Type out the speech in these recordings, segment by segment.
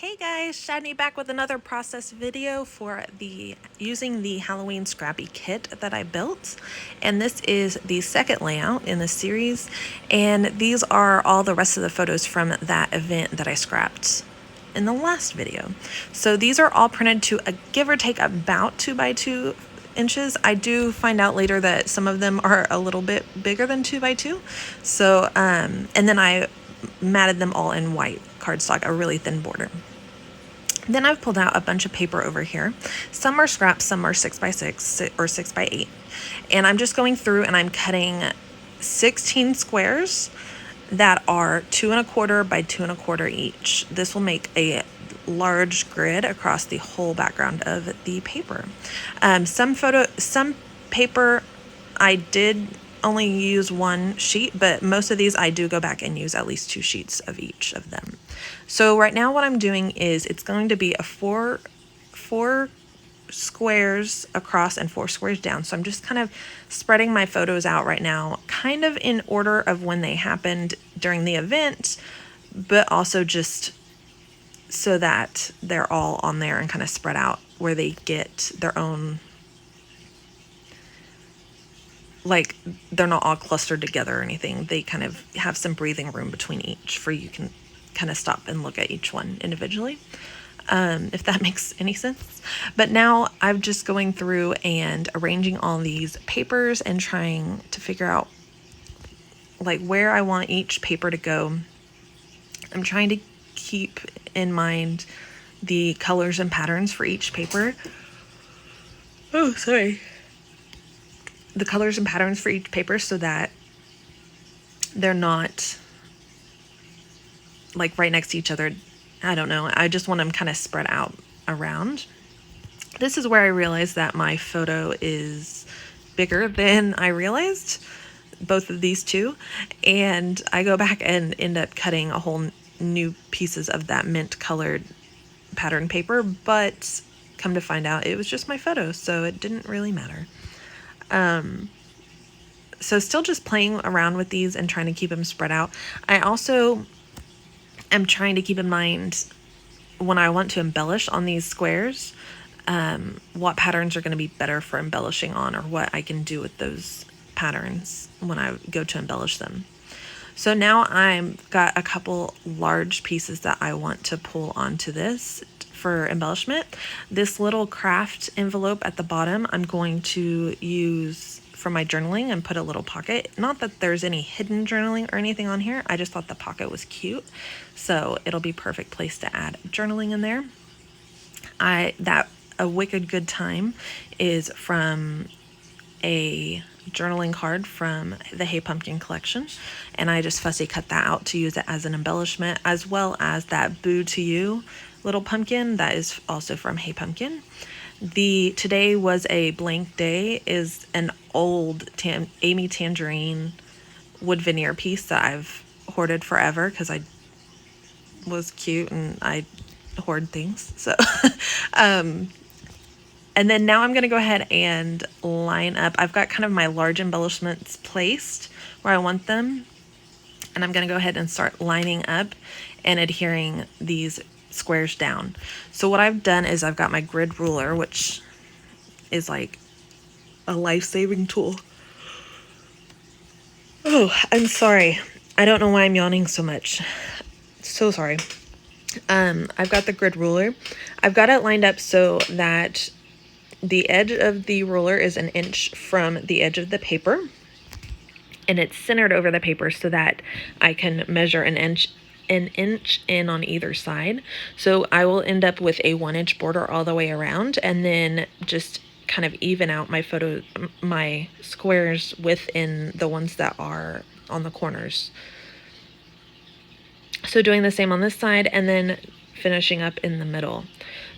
Hey guys, Shadney back with another process video for using the Halloween Scrappy kit that I built. And this is the second layout in the series, and these are all the rest of the photos from that event that I scrapped in the last video. So these are all printed to a give or take about 2 by 2 inches. I do find out later that some of them are a little bit bigger than 2 by 2. So and then I matted them all in white cardstock, a really thin border. Then I've pulled out a bunch of paper over here. Some are scraps, some are 6 by 6 or 6 by 8. And I'm just going through and I'm cutting 16 squares that are 2 1/4 by 2 1/4 each. This will make a large grid across the whole background of the paper. Some paper I did only use one sheet, but most of these I do go back and use at least 2 sheets of each of them. So right now what I'm doing is it's going to be a four squares across and 4 squares down. So I'm just kind of spreading my photos out right now, kind of in order of when they happened during the event, but also just so that they're all on there and kind of spread out where they get their own, like they're not all clustered together or anything. They kind of have some breathing room between each for you can kind of stop and look at each one individually, if that makes any sense. But now I'm just going through and arranging all these papers and trying to figure out like where I want each paper to go. I'm trying to keep in mind the colors and patterns for each paper. Oh, sorry. The colors and patterns for each paper so that they're not like right next to each other. I don't know. I just want them kind of spread out around. This is where I realized that my photo is bigger than I realized, both of these two. And I go back and end up cutting a whole new pieces of that mint colored pattern paper, but come to find out it was just my photo, so it didn't really matter. So still just playing around with these and trying to keep them spread out. I also am trying to keep in mind when I want to embellish on these squares, what patterns are going to be better for embellishing on, or what I can do with those patterns when I go to embellish them. So now I've got a couple large pieces that I want to pull onto this for embellishment. This little craft envelope at the bottom I'm going to use for my journaling and put a little pocket. Not that there's any hidden journaling or anything on here, I just thought the pocket was cute, so it'll be perfect place to add journaling in there. A wicked good time is from a journaling card from the Hey Pumpkin collection, and I just fussy cut that out to use it as an embellishment, as well as that Boo to You little pumpkin that is also from Hey Pumpkin. The Today Was a Blank Day is an old Amy Tangerine wood veneer piece that I've hoarded forever because I was cute and I hoard things. So and then now I'm going to go ahead and line up. I've got kind of my large embellishments placed where I want them, and I'm going to go ahead and start lining up and adhering these squares down. So what I've done is I've got my grid ruler, which is like a life-saving tool. Oh, I'm sorry. I don't know why I'm yawning so much. So sorry. I've got the grid ruler. I've got it lined up so that the edge of the ruler is 1 inch from the edge of the paper, and it's centered over the paper so that I can measure 1 inch in on either side. So I will end up with a 1 inch border all the way around, and then just kind of even out my squares within the ones that are on the corners. So doing the same on this side and then finishing up in the middle.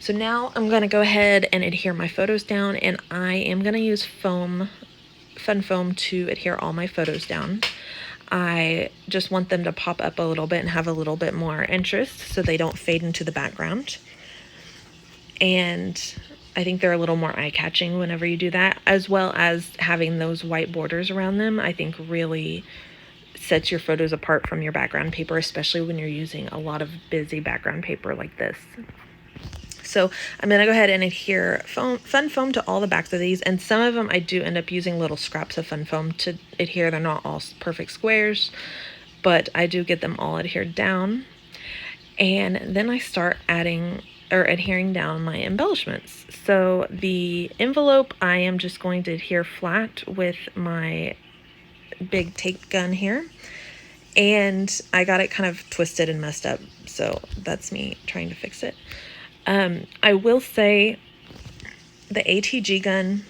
So now I'm going to go ahead and adhere my photos down, and I am going to use fun foam to adhere all my photos down. I just want them to pop up a little bit and have a little bit more interest so they don't fade into the background. And I think they're a little more eye-catching whenever you do that, as well as having those white borders around them, I think really sets your photos apart from your background paper, especially when you're using a lot of busy background paper like this. So I'm going to go ahead and adhere fun foam to all the backs of these, and some of them I do end up using little scraps of fun foam to adhere. They're not all perfect squares, but I do get them all adhered down. And then I start adding or adhering down my embellishments. So the envelope, I am just going to adhere flat with my big tape gun here. And I got it kind of twisted and messed up, so that's me trying to fix it. I will say the ATG gun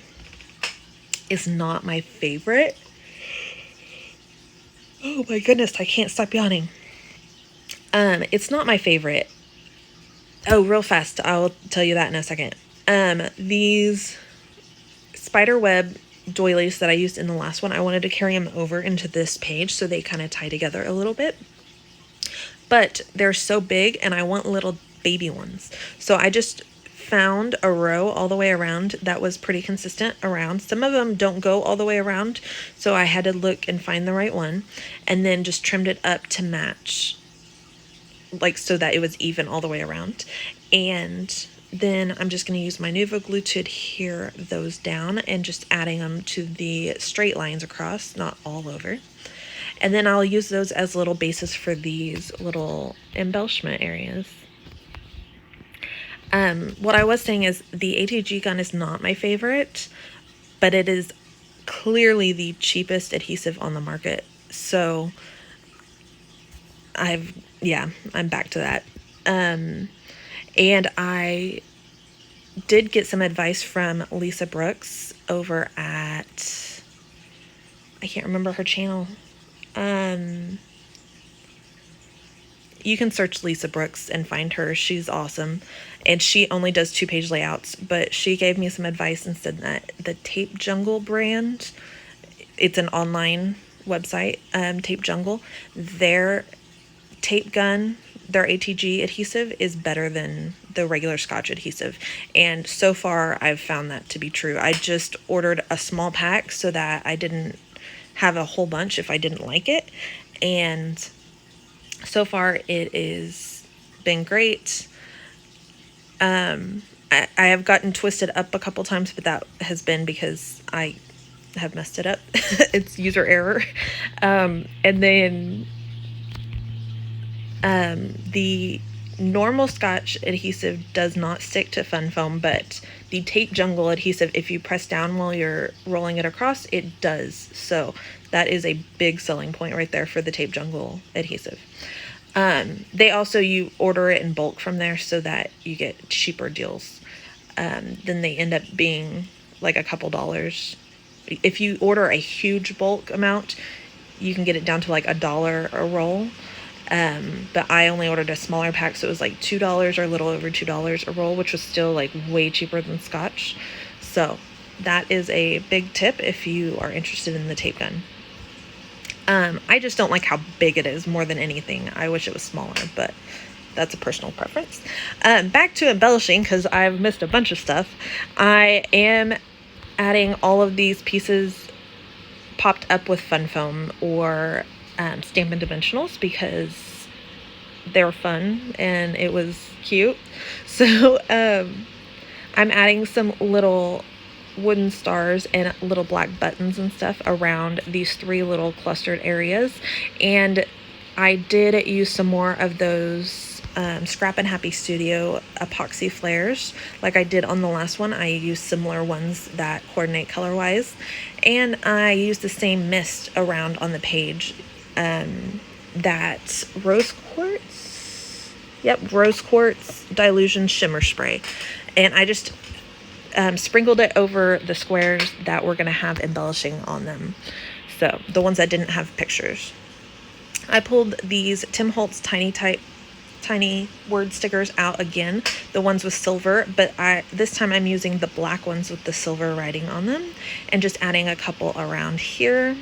is not my favorite. Oh my goodness, I can't stop yawning. It's not my favorite. Oh, real fast, I'll tell you that in a second. These spider web doilies that I used in the last one, I wanted to carry them over into this page so they kind of tie together a little bit. But they're so big and I want little baby ones. So I just found a row all the way around that was pretty consistent around. Some of them don't go all the way around, so I had to look and find the right one, and then just trimmed it up to match, like so that it was even all the way around. And then I'm just going to use my Nuvo glue to adhere those down and just adding them to the straight lines across, not all over. And then I'll use those as little bases for these little embellishment areas. What I was saying is the ATG gun is not my favorite, but it is clearly the cheapest adhesive on the market. So I'm back to that. And I did get some advice from Lisa Brooks over at, I can't remember her channel. You can search Lisa Brooks and find her. She's awesome. And she only does 2-page layouts, but she gave me some advice and said that the Tape Jungle brand, it's an online website, Tape Jungle, their tape gun, their ATG adhesive is better than the regular Scotch adhesive. And so far I've found that to be true. I just ordered a small pack so that I didn't have a whole bunch if I didn't like it. And so far it is been great. I have gotten twisted up a couple times, but that has been because I have messed it up. It's user error. And then the normal Scotch adhesive does not stick to fun foam, but the Tape Jungle adhesive, if you press down while you're rolling it across, it does. So that is a big selling point right there for the Tape Jungle adhesive. They also, you order it in bulk from there so that you get cheaper deals. Then they end up being like a couple dollars. If you order a huge bulk amount, you can get it down to like $1 a roll. But I only ordered a smaller pack, so it was like $2 or a little over $2 a roll, which was still like way cheaper than Scotch. So that is a big tip if you are interested in the tape gun. I just don't like how big it is more than anything. I wish it was smaller, but that's a personal preference. Back to embellishing, because I've missed a bunch of stuff. I am adding all of these pieces popped up with fun foam or Stampin' Dimensionals because they're fun and it was cute. So I'm adding some little wooden stars and little black buttons and stuff around these 3 little clustered areas. And I did use some more of those Scrap and Happy Studio epoxy flares like I did on the last one. I used similar ones that coordinate color wise, and I used the same mist around on the page, that rose quartz Dilution Shimmer Spray, and I just sprinkled it over the squares that were going to have embellishing on them, so the ones that didn't have pictures. I pulled these Tim Holtz tiny word stickers out again, the ones with silver, but this time I'm using the black ones with the silver writing on them and just adding a couple around here.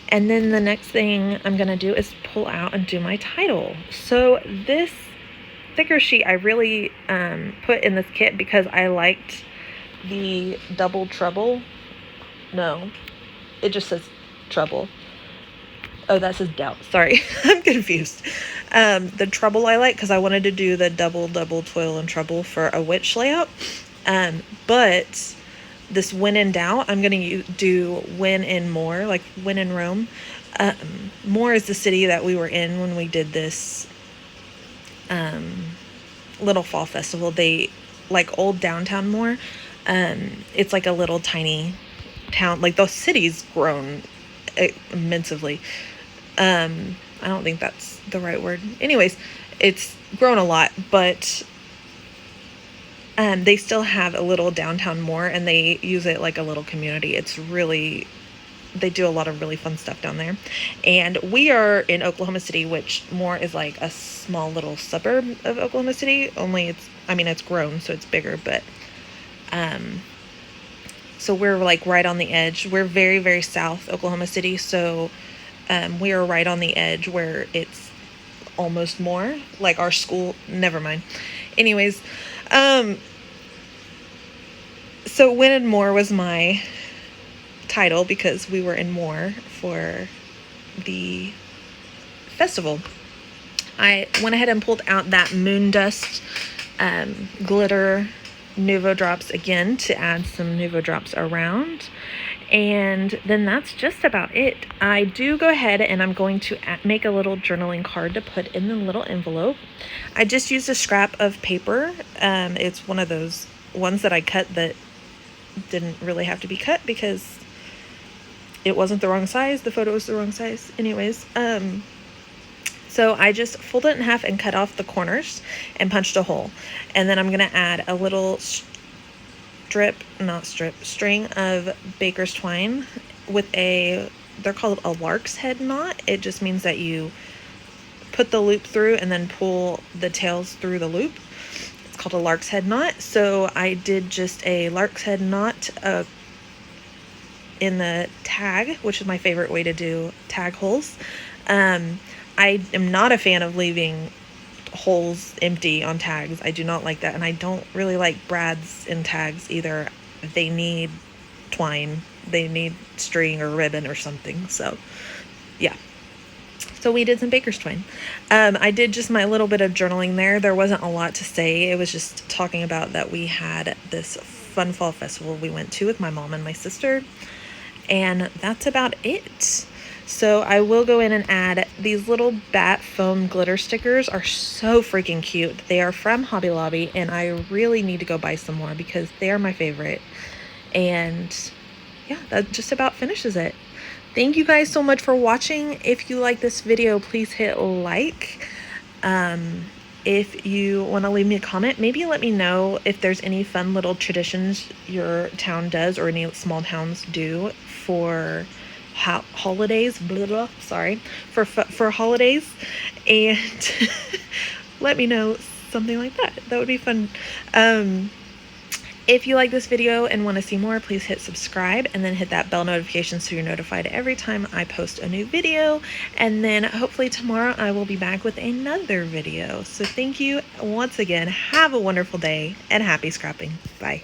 And then the next thing I'm gonna do is pull out and do my title. So this sticker sheet I really put in this kit because I liked the double trouble. No, it just says trouble. Oh, that says doubt. Sorry, I'm confused. The trouble I like because I wanted to do the double toil and trouble for a witch layout. But this when in doubt, I'm going to do when in more, like when in Rome. More is the city that we were in when we did this little fall festival. They like old downtown More. It's like a little tiny town. Like the city's grown immensely. I don't think that's the right word. Anyways, it's grown a lot, but they still have a little downtown More, and they use it like a little community. It's really, they do a lot of really fun stuff down there. And we are in Oklahoma City, which More is like a small little suburb of Oklahoma City. Only it's grown, so it's bigger, but so we're like right on the edge. We're very, very south Oklahoma City, so we are right on the edge where it's almost More. Like our school, never mind. Anyways, so When in More was my title because we were in More for the festival. I went ahead and pulled out that moon dust glitter Nuvo drops again to add some Nuvo drops around. And then that's just about it. I do go ahead and I'm going to make a little journaling card to put in the little envelope. I just used a scrap of paper. It's one of those ones that I cut that didn't really have to be cut because it wasn't the wrong size. The photo was the wrong size. Anyways, so I just folded it in half and cut off the corners and punched a hole. And then I'm going to add a little string of baker's twine with they're called a lark's head knot. It just means that you put the loop through and then pull the tails through the loop. It's called a lark's head knot. So I did just a lark's head knot in the tag, which is my favorite way to do tag holes. I am not a fan of leaving holes empty on tags. I do not like that, and I don't really like brads in tags either. They need twine, they need string or ribbon or something. So yeah, so we did some baker's twine. I did just my little bit of journaling there. There wasn't a lot to say. It was just talking about that we had this fun fall festival we went to with my mom and my sister, and that's about it. So I will go in and add these little bat foam glitter stickers. Are so freaking cute. They are from Hobby Lobby, and I really need to go buy some more because they are my favorite. And yeah, that just about finishes it. Thank you guys so much for watching. If you like this video, please hit like. If you want to leave me a comment, maybe let me know if there's any fun little traditions your town does or any small towns do for holidays, for holidays, and let me know something like that. That would be fun. If you like this video and want to see more, please hit subscribe and then hit that bell notification so you're notified every time I post a new video. And then hopefully tomorrow I will be back with another video. So thank you once again. Have a wonderful day and happy scrapping. Bye.